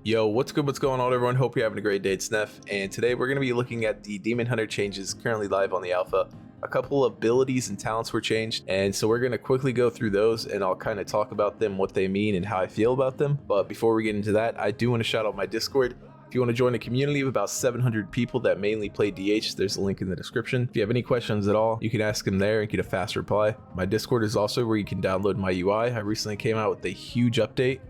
Yo, what's good? What's going on, everyone? Hope you're having a great day. It's Neff, and today we're going to be looking at the Demon Hunter changes currently live on the alpha. A couple abilities and talents were changed, and so we're going to quickly go through those, and I'll kind of talk about them, what they mean, and how I feel about them. But before we get into that, I do want to shout out my Discord. If you want to join a community of about 700 people that mainly play DH, there's a link in the description. If you have any questions at all, you can ask them there and get a fast reply. My Discord is also where you can download my UI. I recently came out with a huge update.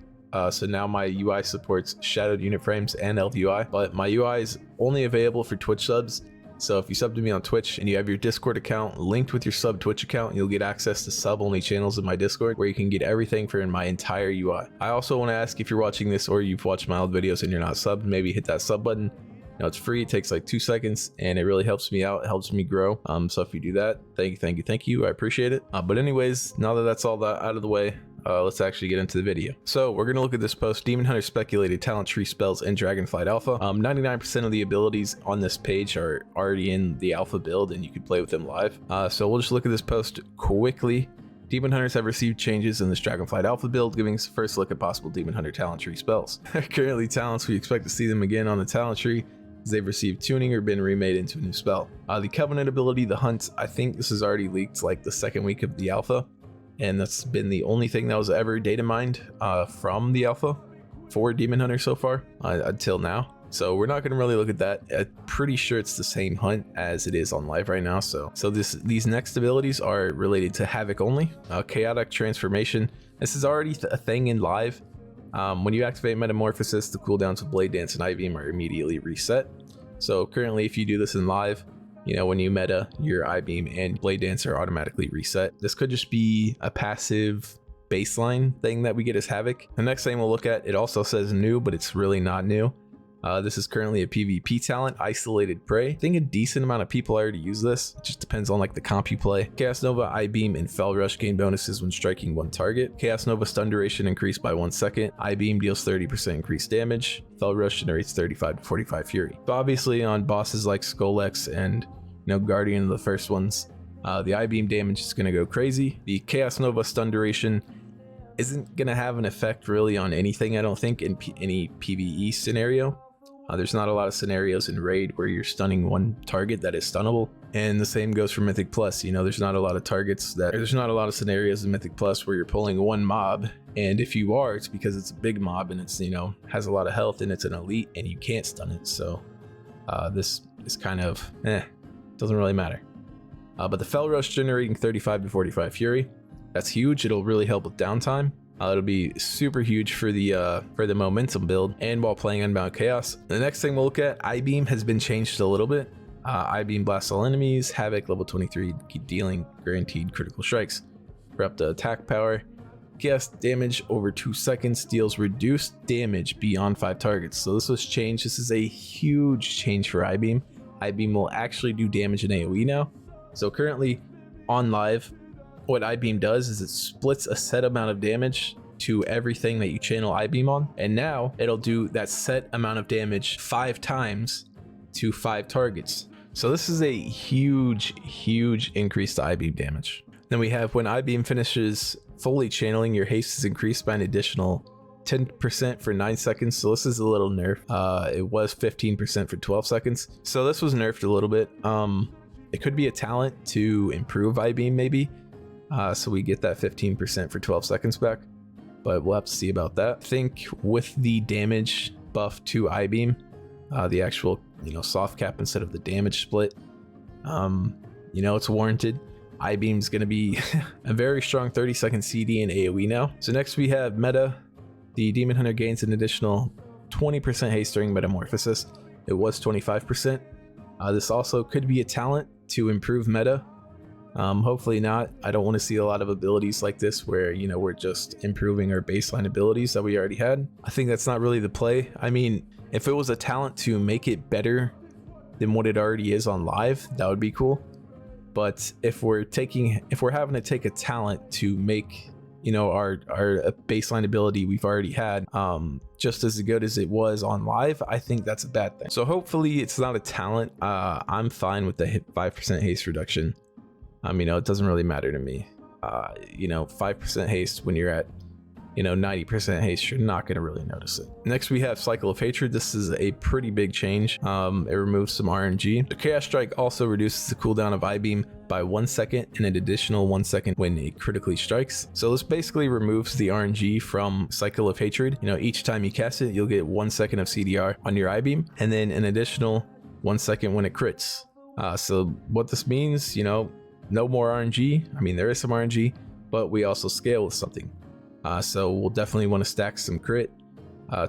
So now my UI supports shadowed unit frames and LVUI, but my UI is only available for Twitch subs. So if you sub to me on Twitch and you have your Discord account linked with your sub Twitch account, you'll get access to sub only channels in my Discord where you can get everything for my entire UI. I also want to ask, if you're watching this or you've watched my old videos and you're not subbed, maybe hit that sub button. Now it's free, it takes like 2 seconds, and it really helps me out, it helps me grow. So if you do that, thank you, I appreciate it. But anyways, now that that's all that out of the way, let's actually get into the video. So we're going to look at this post, Demon Hunter speculated talent tree spells in Dragonflight Alpha. 99% of the abilities on this page are already in the alpha build and you can play with them live. So we'll just look at this post quickly. Demon Hunters have received changes in this Dragonflight Alpha build, giving us a first look at possible Demon Hunter talent tree spells. Currently talents, we expect to see them again on the talent tree as they've received tuning or been remade into a new spell. The Covenant ability, the Hunt, I think this is already leaked like the second week of the alpha. And that's been the only thing that was ever data mined from the alpha for Demon Hunter so far until now. So we're not going to really look at that. I'm pretty sure it's the same hunt as it is on live right now. So these next abilities are related to HAVOC only. Chaotic Transformation. This is already a thing in live. When you activate Metamorphosis, the cooldowns of Blade Dance and I-Beam are immediately reset. So currently, if you do this in live, you know, when you meta, your I-Beam and Blade Dance are automatically reset. This could just be a passive baseline thing that we get as HAVOC. The next thing we'll look at, it also says new, but it's really not new. This is currently a PvP talent, Isolated Prey. I think a decent amount of people already use this. It just depends on like the comp you play. Chaos Nova, I-Beam, and Fell Rush gain bonuses when striking one target. Chaos Nova stun duration increased by 1 second. I-Beam deals 30% increased damage. Fell Rush generates 35 to 45 Fury. So obviously on bosses like Skolex and Guardian of the first ones, the I-Beam damage is going to go crazy. The Chaos Nova stun duration isn't going to have an effect really on anything, I don't think, in any PvE scenario. There's not a lot of scenarios in Raid where you're stunning one target that is stunnable. And the same goes for Mythic Plus. There's not a lot of there's not a lot of scenarios in Mythic Plus where you're pulling one mob. And if you are, it's because it's a big mob and it's, has a lot of health and it's an elite and you can't stun it. So this is kind of, doesn't really matter. But the Fell Rush generating 35 to 45 Fury, that's huge. It'll really help with downtime. It'll be super huge for the momentum build and while playing Unbound Chaos. The next thing we'll look at, I-Beam has been changed a little bit. I-Beam blasts all enemies. HAVOC level 23, keep dealing guaranteed critical strikes for up to attack power. Chaos damage over 2 seconds deals reduced damage beyond 5 targets. So this was changed. This is a huge change for I-Beam. I-Beam will actually do damage in AoE now. So currently on live, what I-Beam does is it splits a set amount of damage to everything that you channel I-Beam on, and now it'll do that set amount of damage 5 times to 5 targets. So this is a huge increase to I-Beam damage. Then we have when I-Beam finishes fully channeling, your haste is increased by an additional 10% for 9 seconds. So this is a little nerf. It was 15% for 12 seconds. So this was nerfed a little bit. It could be a talent to improve I-Beam maybe. So we get that 15% for 12 seconds back, but we'll have to see about that. I think with the damage buff to I-Beam, the actual, soft cap instead of the damage split, it's warranted. I-Beam's going to be a very strong 30-second CD and AoE now. So next we have meta. The Demon Hunter gains an additional 20% haste during Metamorphosis. It was 25%. This also could be a talent to improve meta. Hopefully not. I don't want to see a lot of abilities like this where, we're just improving our baseline abilities that we already had. I think that's not really the play. I mean, if it was a talent to make it better than what it already is on live, that would be cool. But if we're having to take a talent to make, our baseline ability we've already had just as good as it was on live, I think that's a bad thing. So hopefully it's not a talent. I'm fine with the 5% haste reduction. It doesn't really matter to me. 5% haste when you're at, 90% haste, you're not going to really notice it. Next, we have Cycle of Hatred. This is a pretty big change. It removes some RNG. The Chaos Strike also reduces the cooldown of I-Beam by 1 second and an additional 1 second when it critically strikes. So this basically removes the RNG from Cycle of Hatred. Each time you cast it, you'll get 1 second of CDR on your I-Beam and then an additional 1 second when it crits. So what this means, no more RNG. I mean, there is some RNG, but we also scale with something. So we'll definitely want to stack some crit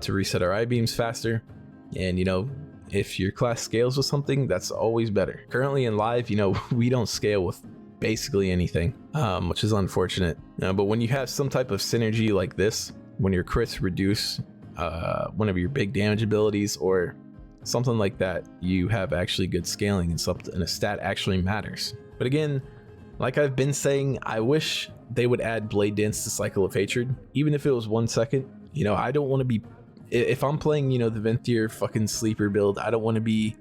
to reset our I-beams faster. And if your class scales with something, that's always better. Currently in live, we don't scale with basically anything, which is unfortunate. But when you have some type of synergy like this, when your crits reduce one of your big damage abilities or something like that, you have actually good scaling and a stat actually matters. But again, like I've been saying, I wish they would add Blade Dance to Cycle of Hatred, even if it was 1 second. I don't want to be, if I'm playing, the Venthyr fucking sleeper build, I don't want to be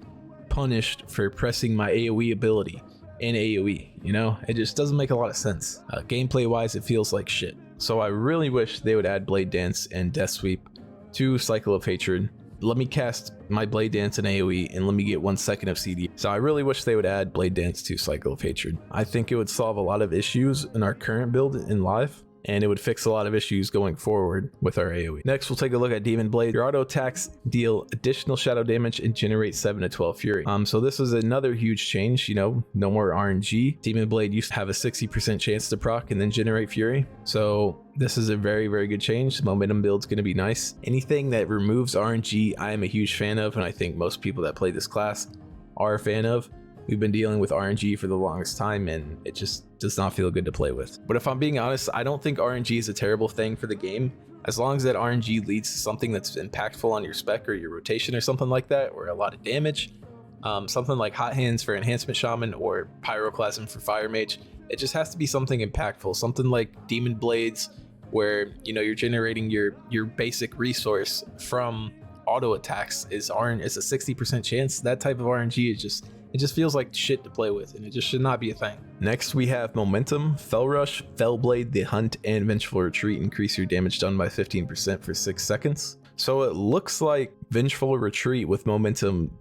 punished for pressing my AoE ability in AoE, it just doesn't make a lot of sense. Gameplay wise, it feels like shit. So I really wish they would add Blade Dance and Death Sweep to Cycle of Hatred. Let me cast my Blade Dance in AoE and let me get 1 second of CD. So I really wish they would add Blade Dance to Cycle of Hatred. I think it would solve a lot of issues in our current build in live, and it would fix a lot of issues going forward with our AoE. Next, we'll take a look at Demon Blade. Your auto attacks deal additional shadow damage and generate 7 to 12 fury. So this is another huge change, no more RNG. Demon Blade used to have a 60% chance to proc and then generate fury. So this is a very, very good change. Momentum build's going to be nice. Anything that removes RNG, I am a huge fan of, and I think most people that play this class are a fan of. We've been dealing with RNG for the longest time, and it just does not feel good to play with. But if I'm being honest, I don't think RNG is a terrible thing for the game, as long as that RNG leads to something that's impactful on your spec or your rotation or something like that, or a lot of damage. Something like Hot Hands for Enhancement Shaman or Pyroclasm for Fire Mage. It just has to be something impactful, something like Demon Blades, where you're generating your basic resource from auto attacks is a 60% chance. That type of RNG is it just feels like shit to play with, and it just should not be a thing. Next, we have Momentum, Fell Rush, Fell Blade, The Hunt, and Vengeful Retreat increase your damage done by 15% for 6 seconds. So it looks like Vengeful Retreat with Momentum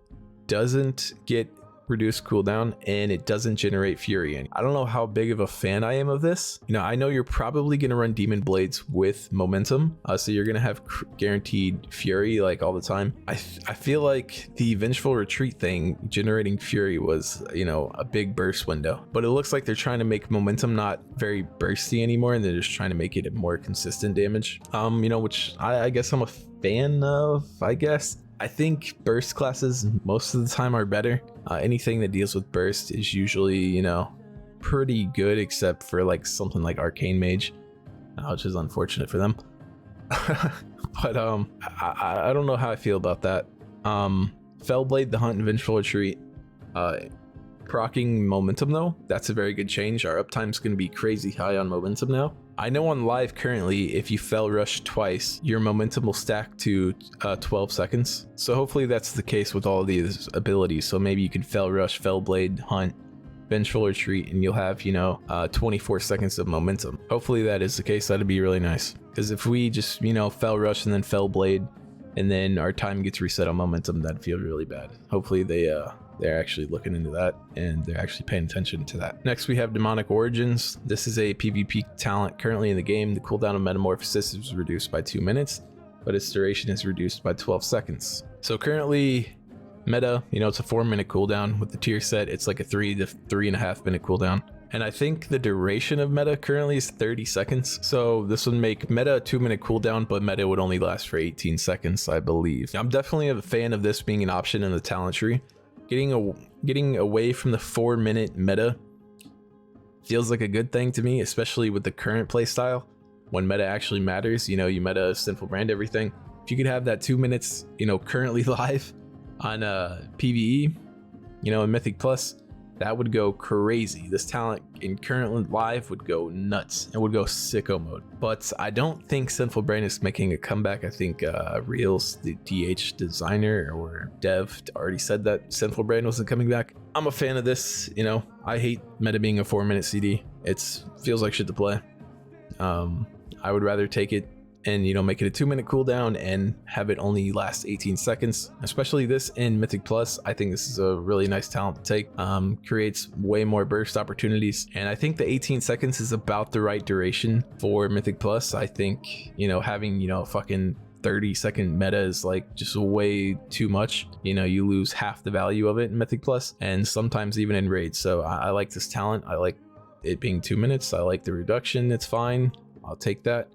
doesn't get reduced cooldown and it doesn't generate fury. I don't know how big of a fan I am of this. I know you're probably going to run Demon Blades with Momentum, so you're going to have guaranteed fury like all the time. I feel like the Vengeful Retreat thing generating fury was a big burst window, but it looks like they're trying to make Momentum not very bursty anymore, and they're just trying to make it a more consistent damage, which I guess I'm a fan of. I think burst classes most of the time are better. Anything that deals with burst is usually, pretty good, except for like something like Arcane Mage, which is unfortunate for them. But I don't know how I feel about that. Fellblade, the Hunt, and Vengeful Retreat. Proccing Momentum though, that's a very good change. Our uptime's going to be crazy high on Momentum now. I know on live currently, if you Fell Rush twice, your Momentum will stack to 12 seconds. So hopefully that's the case with all of these abilities. So maybe you can Fell Rush, Fell Blade, Hunt, Vengeful Retreat, and you'll have 24 seconds of Momentum. Hopefully that is the case. That'd be really nice, because if we just Fell Rush and then Fell Blade and then our time gets reset on Momentum, that'd feel really bad. Hopefully they're actually looking into that and they're actually paying attention to that. Next, we have Demonic Origins. This is a PvP talent currently in the game. The cooldown of Metamorphosis is reduced by 2 minutes, but its duration is reduced by 12 seconds. So currently meta, it's a 4-minute cooldown. With the tier set, it's like a 3 to 3.5 minute cooldown. And I think the duration of meta currently is 30 seconds. So this would make meta a 2-minute cooldown, but meta would only last for 18 seconds, I believe. I'm definitely a fan of this being an option in the talent tree. Getting away from the 4-minute meta feels like a good thing to me, especially with the current playstyle. When meta actually matters, you meta Sinful Brand everything. If you could have that 2 minutes, currently live on PvE, in Mythic Plus, that would go crazy. This talent in current live would go nuts and would go sicko mode. But I don't think Sinful Brain is making a comeback. I think Reels, the DH designer or dev, already said that Sinful Brain wasn't coming back. I'm a fan of this. I hate meta being a 4-minute CD. It feels like shit to play. I would rather take it and make it a 2-minute cooldown and have it only last 18 seconds. Especially this in Mythic Plus, I think this is a really nice talent to take. Creates way more burst opportunities, and I think the 18 seconds is about the right duration for Mythic Plus. I think having fucking 30-second meta is like just way too much. You lose half the value of it in Mythic Plus, and sometimes even in raids. So I like this talent. I like it being 2 minutes. I like the reduction. It's fine. I'll take that.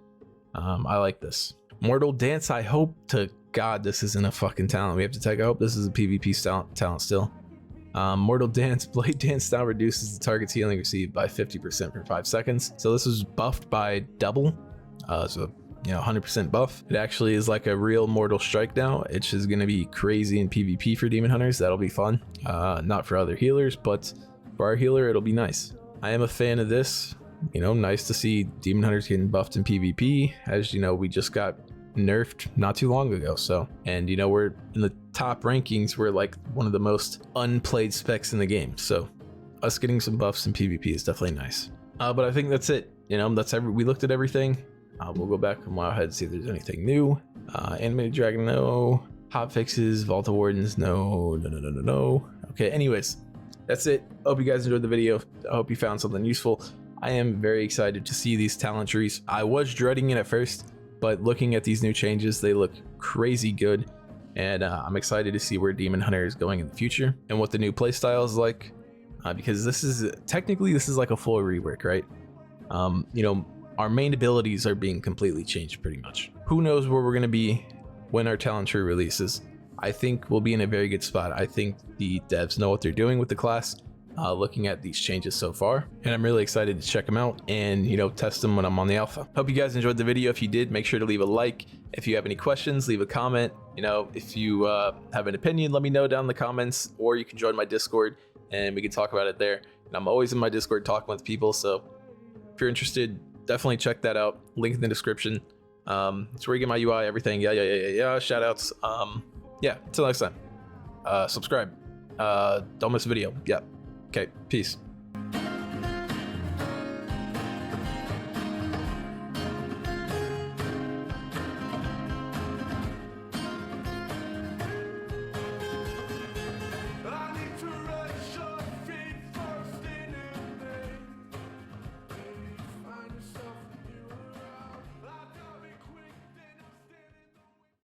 I like this. Mortal Dance. I hope to God this isn't a fucking talent we have to take. I hope this is a PvP talent still. Mortal Dance. Blade Dance now reduces the target's healing received by 50% for 5 seconds. So this was buffed by double. So 100% buff. It actually is like a real Mortal Strike now. It's just gonna be crazy in PvP for Demon Hunters. That'll be fun. Not for other healers, but for our healer, it'll be nice. I am a fan of this. Nice to see Demon Hunters getting buffed in PvP. As we just got nerfed not too long ago. So, and we're in the top rankings. We're like one of the most unplayed specs in the game. So, us getting some buffs in PvP is definitely nice. But I think that's it. We looked at everything. We'll go back and ahead and see if there's anything new. Animated Dragon, no. Hot fixes, Vault of Wardens, no. Okay, anyways, that's it. Hope you guys enjoyed the video. I hope you found something useful. I am very excited to see these talent trees. I was dreading it at first, but looking at these new changes, they look crazy good. And I'm excited to see where Demon Hunter is going in the future and what the new playstyle is like. Because this is like a full rework, right? Our main abilities are being completely changed pretty much. Who knows where we're going to be when our talent tree releases. I think we'll be in a very good spot. I think the devs know what they're doing with the class, looking at these changes so far. And I'm really excited to check them out and, test them when I'm on the alpha. Hope you guys enjoyed the video. If you did, make sure to leave a like. If you have any questions, leave a comment. If you have an opinion, let me know down in the comments, or you can join my Discord and we can talk about it there. And I'm always in my Discord talking with people. So if you're interested, definitely check that out. Link in the description. It's where you get my UI, everything. Yeah. Shout outs. Yeah, until next time. Subscribe. Don't miss a video. Yeah. Okay, peace.